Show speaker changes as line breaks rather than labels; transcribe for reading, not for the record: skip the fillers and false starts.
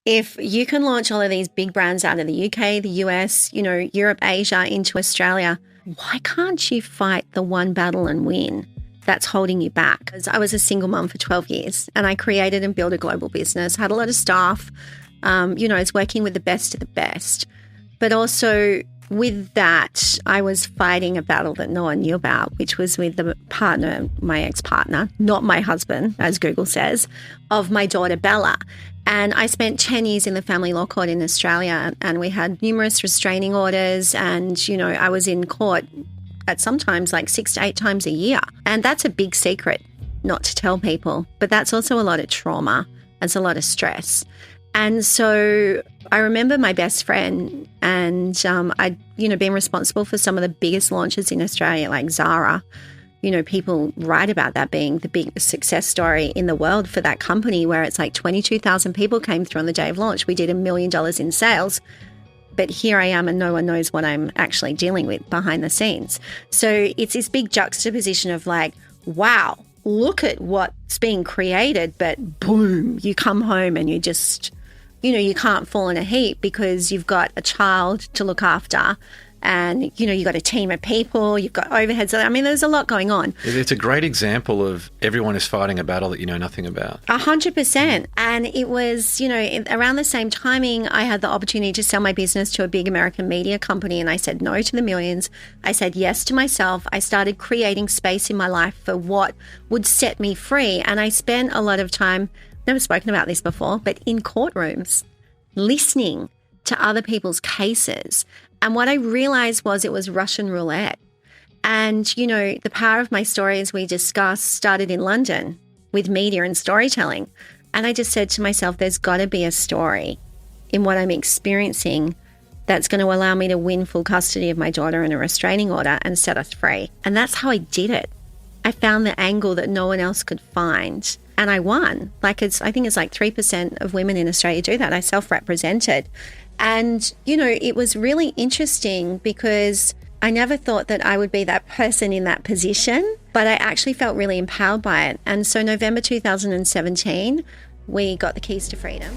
if you can launch all of these big brands out of the UK, the US, Europe, Asia into Australia, why can't you fight the one battle and win that's holding you back? Because I was a single mum for 12 years and I created and built a global business, had a lot of staff, I was working with the best of the best. But also with that, I was fighting a battle that no one knew about, which was with the partner, my ex-partner, not my husband, as Google says, of my daughter Bella. And I spent 10 years in the family law court in Australia, and we had numerous restraining orders, and, I was in court at sometimes like 6 to 8 times a year. And that's a big secret not to tell people, but that's also a lot of trauma. It's a lot of stress. And so I remember my best friend, and I'd, been responsible for some of the biggest launches in Australia, like Zara. People write about that being the biggest success story in the world for that company, where it's like 22,000 people came through on the day of launch. We did $1 million in sales, but here I am and no one knows what I'm actually dealing with behind the scenes. So it's this big juxtaposition of like, wow, look at what's being created, but boom, you come home and you just, you can't fall in a heap because you've got a child to look after. And, you've got a team of people, you've got overheads. I mean, there's a lot going on.
It's a great example of everyone is fighting a battle that you know nothing about.
100%. And it was, around the same timing, I had the opportunity to sell my business to a big American media company. And I said no to the millions. I said yes to myself. I started creating space in my life for what would set me free. And I spent a lot of time, never spoken about this before, but in courtrooms, listening to other people's cases. And what I realized was it was Russian roulette. And, the power of my story, as we discussed, started in London with media and storytelling. And I just said to myself, there's got to be a story in what I'm experiencing that's going to allow me to win full custody of my daughter in a restraining order and set us free. And that's how I did it. I found the angle that no one else could find. And I won. I think it's like 3% of women in Australia do that. I self-represented. And, it was really interesting because I never thought that I would be that person in that position, but I actually felt really empowered by it. And so November 2017, we got the keys to freedom.